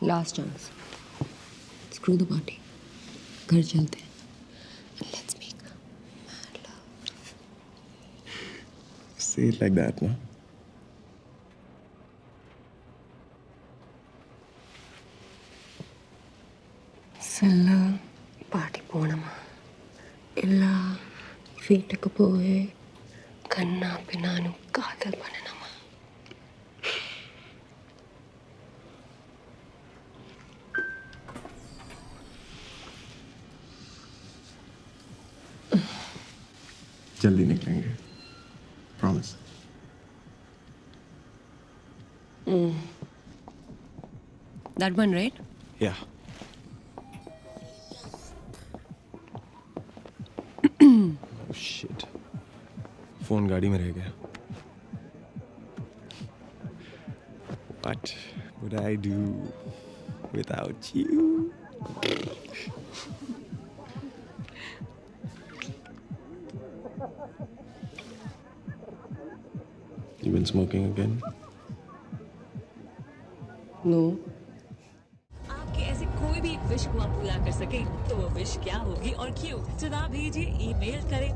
Last chance, screw the party, घर चलते हैं। Let's make mad love. Say it like that, no? Silla party പോണമാ ഇല്ല വീട്ടിലേക്ക് പോയി കണ്ണാ പിന്നാനും കാതൽ പണനമാ. जल्दी निकलेंगे. Promise. That one, right? Yeah. Oh shit. Phone गाड़ी में रह गया. What would I do without you? You been smoking again? No. आपके ऐसे कोई भी एक विश को आप पूरा कर सके तो वो विश क्या होगी और क्यों? जवाब भेजिए, ईमेल करें.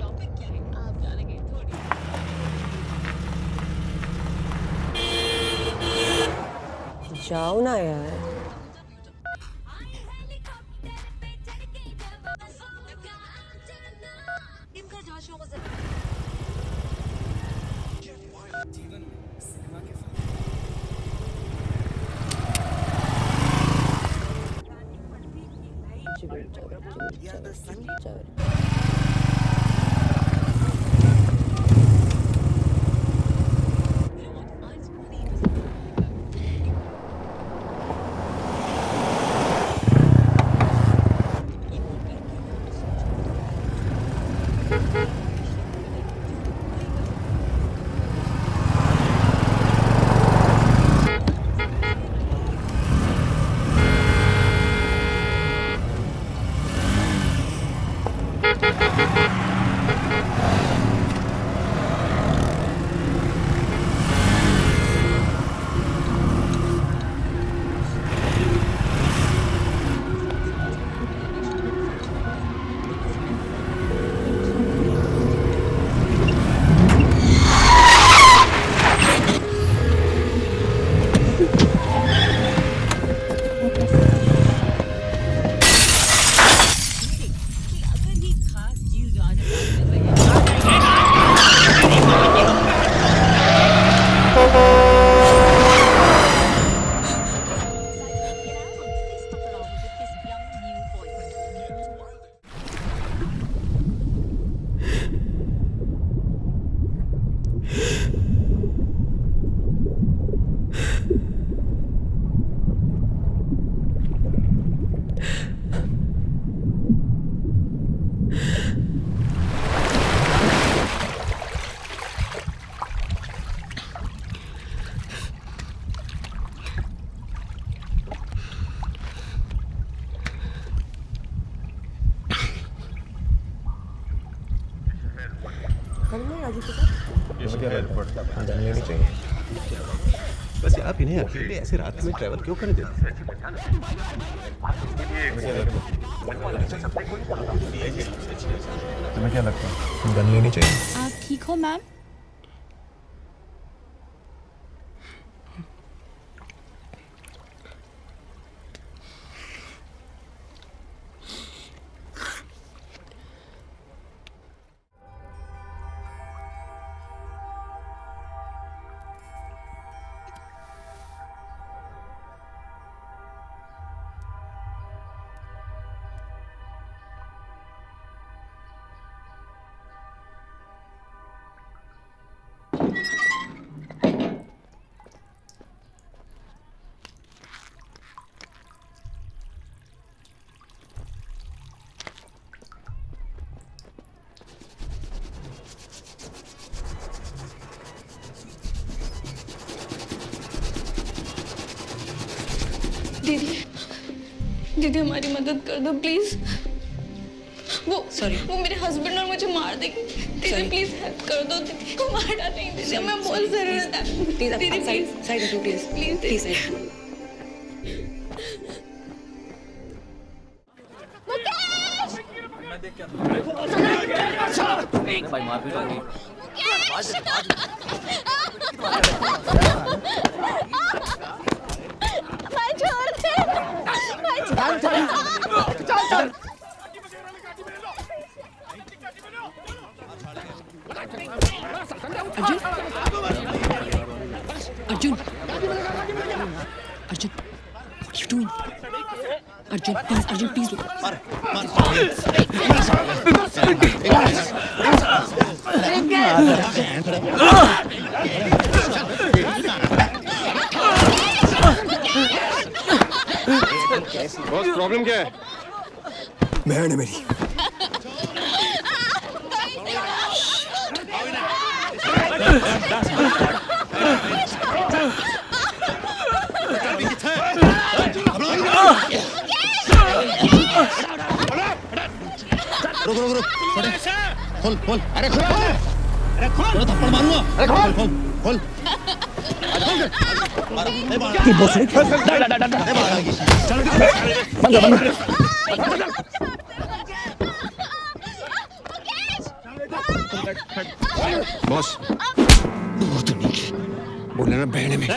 टॉपिक क्या है आप जानेंगे थोड़ी. जाओ ना यार. इनका जोशो मजा. जान लेनी चाहिए. बस आप इन्हें अकेले ऐसे रात में ट्रैवल क्यों करने देते? तुम्हें क्या लगता है? गन लेनी चाहिए. आप ठीक हो मैम? दीदी हमारी मदद कर दो प्लीज. वो मेरे हस्बैंड और मुझे मार देंगे. दीदी प्लीज हेल्प कर दो, दीदी को मार डालेंगे दीदी, मैं बहुत जरूरत है दीदी, प्लीज साइड हटो प्लीज, प्लीज साइड। भाई मारपीट हो गई। भाई छोड़ दे, भाई चल Arjun, Arjun, what are you doing? Arjun please boss problem क्या है? बहन है मेरी। रुक रुक रुक, खोल खोल, अरे खोल, अरे खोल, थप्पड़ मारूंगा, अरे खोल खोल खोल, बॉस वो तो नहीं बोले ना बहन है मेरी।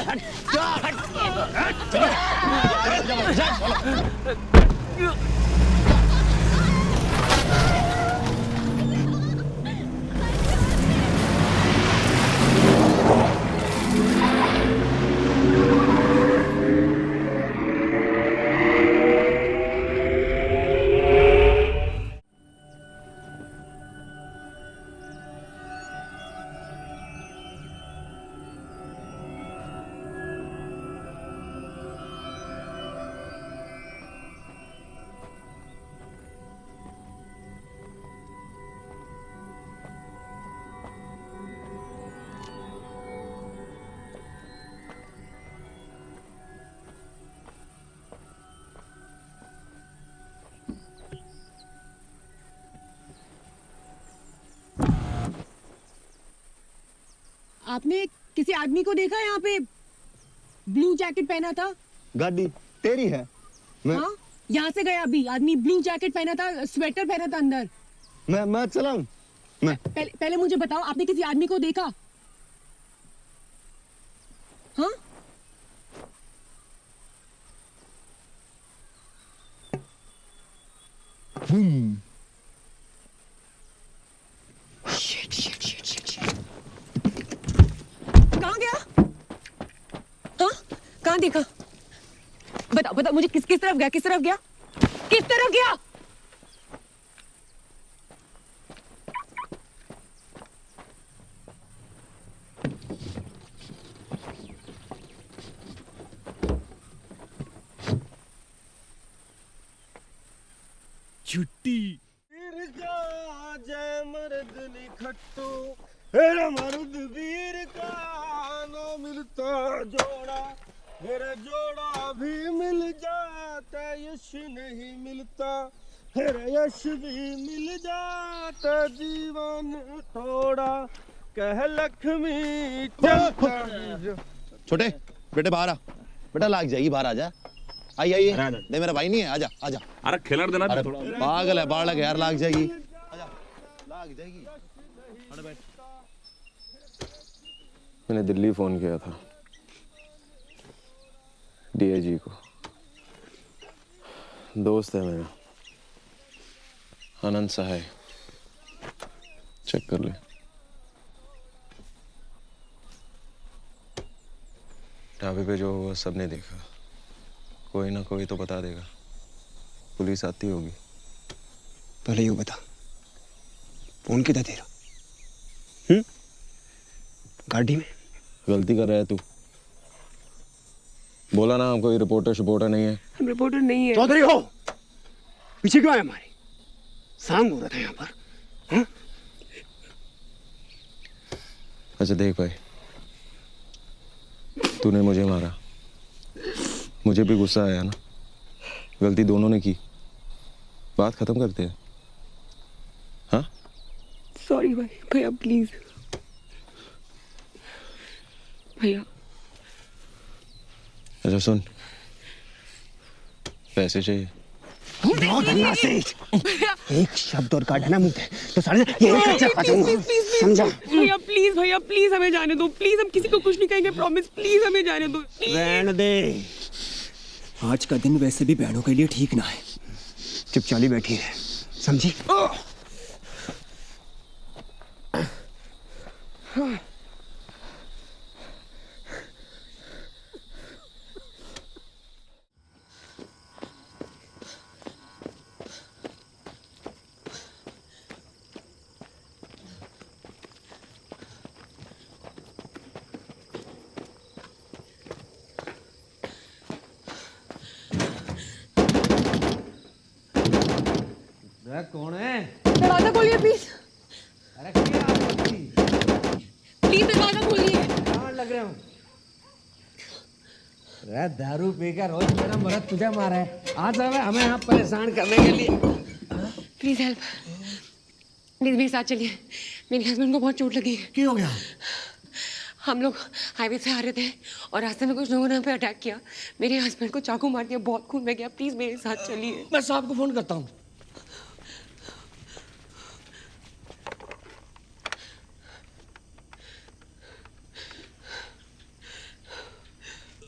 आपने किसी आदमी को देखा यहाँ पे ब्लू जैकेट पहना था? गाड़ी तेरी है? मैं हाँ, यहाँ से गया अभी आदमी, ब्लू जैकेट पहना था, स्वेटर पहना था अंदर। मैं चलाऊं? मैं पहले मुझे बताओ, आपने किसी आदमी को देखा? हाँ? कहाँ गया? हाँ? कहाँ देखा? बताओ मुझे, किस तरफ गया? किस तरफ गया? किस तरफ गया? छुट्टी जय मर्द निखट्टू, हेरा मर्द वीर का ना मिलता जोड़ा, मेरा जोड़ा भी मिल जाता यश नहीं मिलता, मेरा यश भी मिल जाता जीवन थोड़ा, कह लक्ष्मी छोटे बेटे बाहर आ, बेटा लाग जाएगी, बाहर आ जा, आइए नहीं मेरा भाई नहीं है, आजा आजा, अरे खिलर देना अरे थोड़ा। पागल है, बाढ़ लग यार, लाग जाएगी, आजा लाग जाएगी, अरे बैठ। मैंने दिल्ली फोन किया था डीआईजी को, दोस्त है मेरा आनंद सहाय, चेक कर ले। ढाबे पे जो हुआ सबने देखा, कोई ना कोई तो बता देगा, पुलिस आती होगी। पहले यूं बता, फोन किधर तेरा? गाड़ी में? गलती कर रहा है तू, बोला ना हम कोई रिपोर्टर नहीं है। हम रिपोर्टर नहीं है। चौधरी हो, पीछे क्यों आए हमारे? सांग हो रहा था यहाँ पर। हाँ? अच्छा देख भाई, तूने मुझे मारा, मुझे भी गुस्सा आया ना, गलती दोनों ने की, बात खत्म करते हैं। हाँ सॉरी भाई, भैया प्लीज, भैया। अच्छा सुन, पैसे चाहिए। बहुत धन्ना से एक शब्द और काटा ना मुंह पे तो साले ये चपा दूंगा, समझा? भैया प्लीज हमें जाने दो, प्लीज, हम किसी को कुछ नहीं कहेंगे, प्रॉमिस, प्लीज हमें जाने दो। रहने दे, आज का दिन वैसे भी बहनों के लिए ठीक ना है, चुपचाली बैठी है, समझी? कौन है? दरवाजा खोलिए प्लीज, अरे क्या प्लीज दरवाजा खोलिए। कहाँ लग रहे हो? अरे दारू पीकर रोज मेरा मर्द तुझे मारा है, आज हमें यहाँ परेशान करने के लिए। प्लीज हेल्प, प्लीज मेरे साथ चलिए, मेरे हस्बैंड को बहुत चोट लगी है। क्या हो गया? हम लोग हाईवे से आ रहे थे और रास्ते में कुछ लोगों ने हम पे अटैक किया, मेरे हस्बैंड को चाकू मार दिया, बहुत खून बह गया, प्लीज मेरे साथ चलिए। मैं साहब को फोन करता हूँ।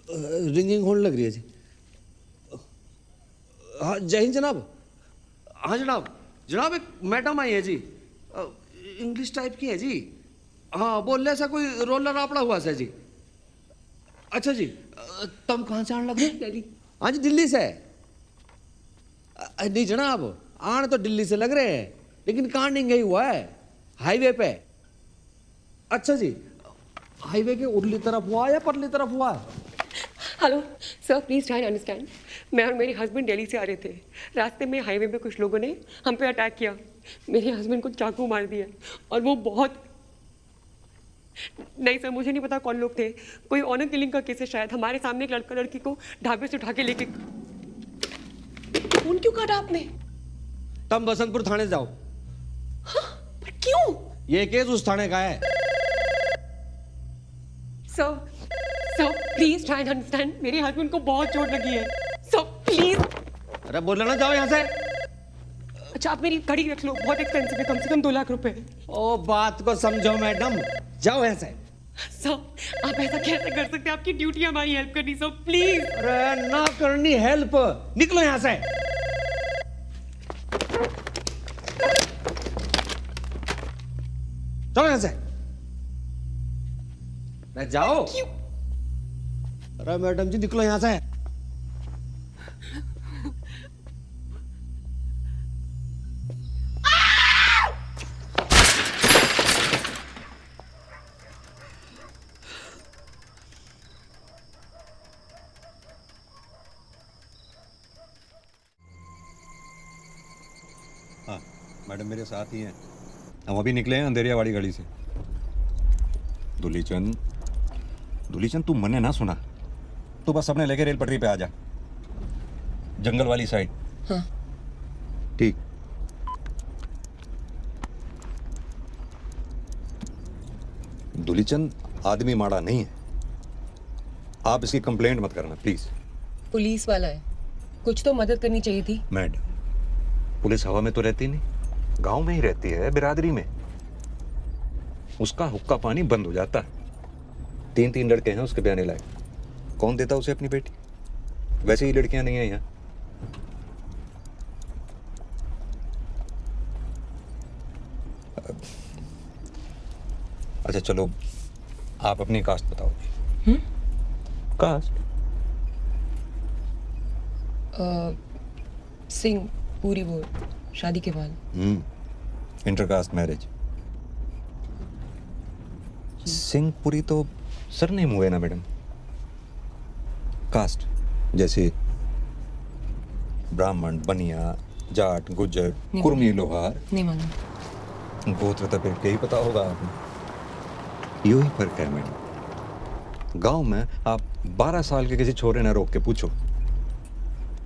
रिंगिंग होने लग रही है जी। हाँ जय हिंद जनाब। हाँ जनाब, जनाब एक मैडम आई है जी, इंग्लिश टाइप की है जी। हाँ बोल रहे ऐसा कोई रोलर रापड़ा हुआ सा जी। अच्छा जी, तुम कहाँ से आने लग रहे? दिल्ली। हाँ जी दिल्ली से। नहीं जनाब, आने तो दिल्ली से लग रहे हैं, लेकिन कांडिंग यही हुआ है हाईवे पे। अच्छा जी, हाईवे के उरली तरफ हुआ या परली तरफ हुआ? Hello sir, please try understand, मैं और मेरे हस्बैंड दिल्ली से आ रहे थे, रास्ते में हाईवे पे कुछ लोगों ने हम पे अटैक किया, मेरे हस्बैंड को चाकू मार दिया और वो बहुत, नहीं सर मुझे नहीं पता कौन लोग थे, कोई ऑनर किलिंग का केस है शायद। हमारे सामने एक लड़का लड़की को ढाबे से उठा के लेके। फोन क्यों काटा आपने? तुम बसंतपुर थाने जाओ। हाँ, पर क्यों? ये केस उस थाने का है। Sir please try and understand, मेरे हस्बैंड को बहुत चोट लगी है, सर प्लीज। अरे बोल ना, जाओ यहाँ से। अच्छा आप मेरी घड़ी रख लो, बहुत एक्सपेंसिव है, कम से कम 2 लाख रुपए। ओ बात को समझो मैडम, जाओ यहाँ से। सर आप ऐसा कैसे कर सकते हैं, आपकी ड्यूटी हमारी हेल्प करनी, सर प्लीज। अरे ना करनी हेल्प, निकलो यहाँ से। चलो यहाँ से। अरे जाओ। क्यों? अरे मैडम जी निकलो यहाँ से। हाँ मैडम मेरे साथ ही हैं, हम अभी निकले हैं अंधेरियावाड़ी गली से। दुलीचंद तू मने ना सुना, तू बस अपने लेके रेल पटरी पे आ जा, जंगल वाली साइड। हाँ। ठीक। दुलीचंद आदमी माड़ा नहीं है, आप इसकी कंप्लेंट मत करना प्लीज। पुलिस वाला है, कुछ तो मदद करनी चाहिए थी। मैडम पुलिस हवा में तो रहती नहीं, गांव में ही रहती है, बिरादरी में। उसका हुक्का पानी बंद हो जाता है। 3 लड़के हैं उसके ब्याने लायक, कौन देता उसे अपनी बेटी? वैसे ही लड़कियां नहीं है यहाँ। अच्छा चलो आप अपनी कास्ट बताओ। कास्ट? सिंह पूरी, वो शादी के बाद। Intercaste marriage. सिंहपुरी तो सरनेम हुए ना मैडम। कास्ट जैसे ब्राह्मण, बनिया, जाट, गुज्जर, कुर्मी, लोहार। नहीं मालूम। गोत्र तो पेट के ही पता होगा आपने। यू ही फर्क है मैडम। गांव में आप 12 साल के किसी छोरे ने रोक के पूछो,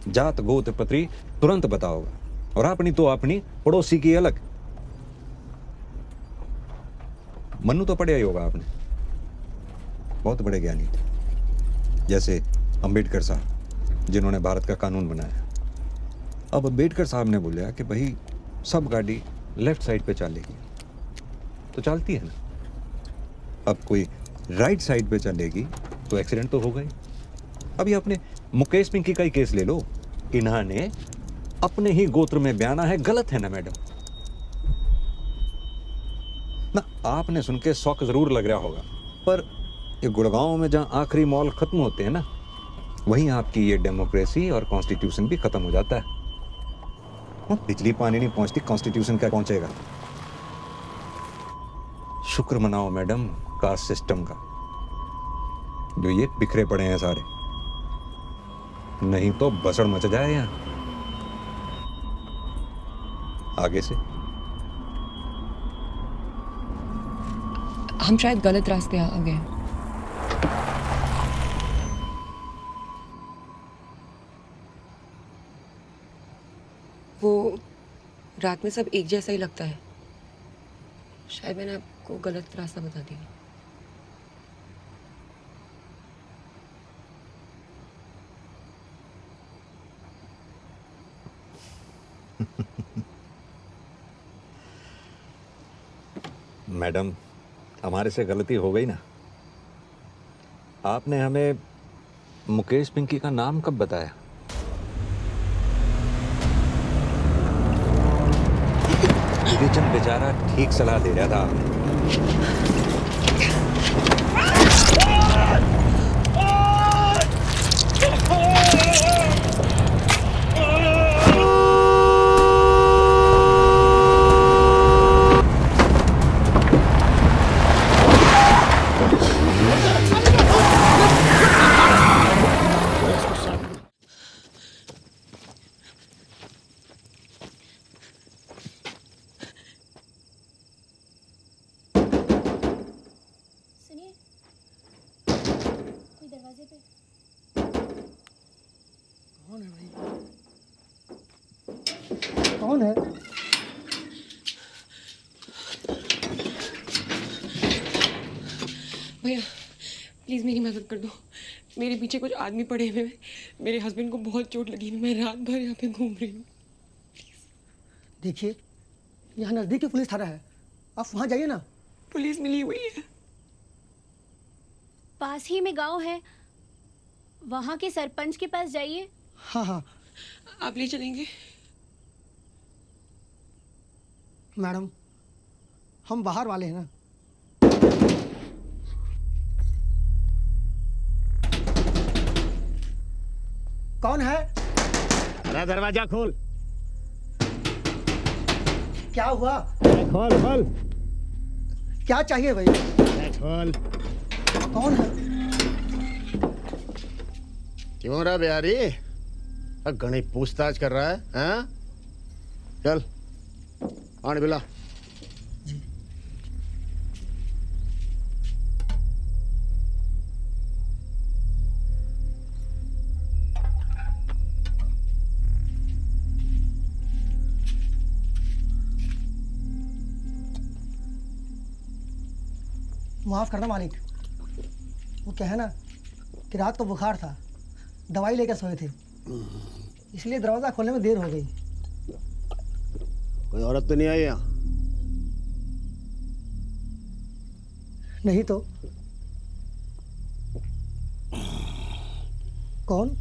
जात गोत्र पत्री तुरंत बताओगा, और अपनी तो अपनी, पड़ोसी की अलग। मन्नू तो पढ़ा ही होगा आपने, बहुत बड़े ज्ञानी थे, जैसे अंबेडकर साहब जिन्होंने भारत का कानून बनाया। अब अंबेडकर साहब ने बोला कि भाई सब गाड़ी लेफ्ट साइड पे चलेगी, तो चलती है ना। अब कोई राइट साइड पे चलेगी तो एक्सीडेंट तो होगा ही। अभी आपने मुकेश पिंकी का ही केस ले लो, इन्होंने अपने ही गोत्र में बयाना है, गलत है ना मैडम? ना आपने सुन के शौक जरूर लग रहा होगा, पर ये गुड़गांव में जहां आखिरी मॉल खत्म होते हैं ना, वहीं आपकी ये डेमोक्रेसी और कॉन्स्टिट्यूशन भी खत्म हो जाता है। बिजली पानी नहीं पहुंचती, कॉन्स्टिट्यूशन क्या पहुंचेगा? शुक्र मनाओ मैडम कास्ट सिस्टम का, जो ये बिखरे पड़े हैं सारे, नहीं तो बसड़ मच जाए यहां आगे से। हम शायद गलत रास्ते आ गए। वो रात में सब एक जैसा ही लगता है, शायद मैंने आपको गलत रास्ता बता दिया। मैडम हमारे से गलती हो गई ना। आपने हमें मुकेश पिंकी का नाम कब बताया? विवेचन बेचारा ठीक सलाह दे रहा था आपने। सुनिए, कोई दरवाजे पे। कौन है भाई? कौन है? भैया प्लीज़ मेरी मदद कर दो, मेरे पीछे कुछ आदमी पड़े हुए हैं, मेरे हस्बैंड को बहुत चोट लगी है, मैं रात भर यहाँ पे घूम रही हूँ। देखिए, यहाँ नज़दीक ही पुलिस थाना है, आप वहाँ जाइए ना। पुलिस मिली हुई है। पास ही में गांव है, वहाँ के सरपंच के पास जाइए। हाँ हाँ आप ले चलेंगे? मैडम, हम बाहर वाले हैं ना। कौन है? अरे दरवाजा खोल। क्या हुआ? खोल खोल। क्या चाहिए भाई? खोल। कौन है? क्यों रहा बिहारी? घनी पूछताछ कर रहा है, हैं? चल पानी पिला। माफ़ करना मालिक, वो क्या है ना कि रात को बुखार था, दवाई लेकर सोए थे, इसलिए दरवाज़ा खोलने में देर हो गई। कोई औरत तो नहीं आई यहाँ? नहीं तो। कौन?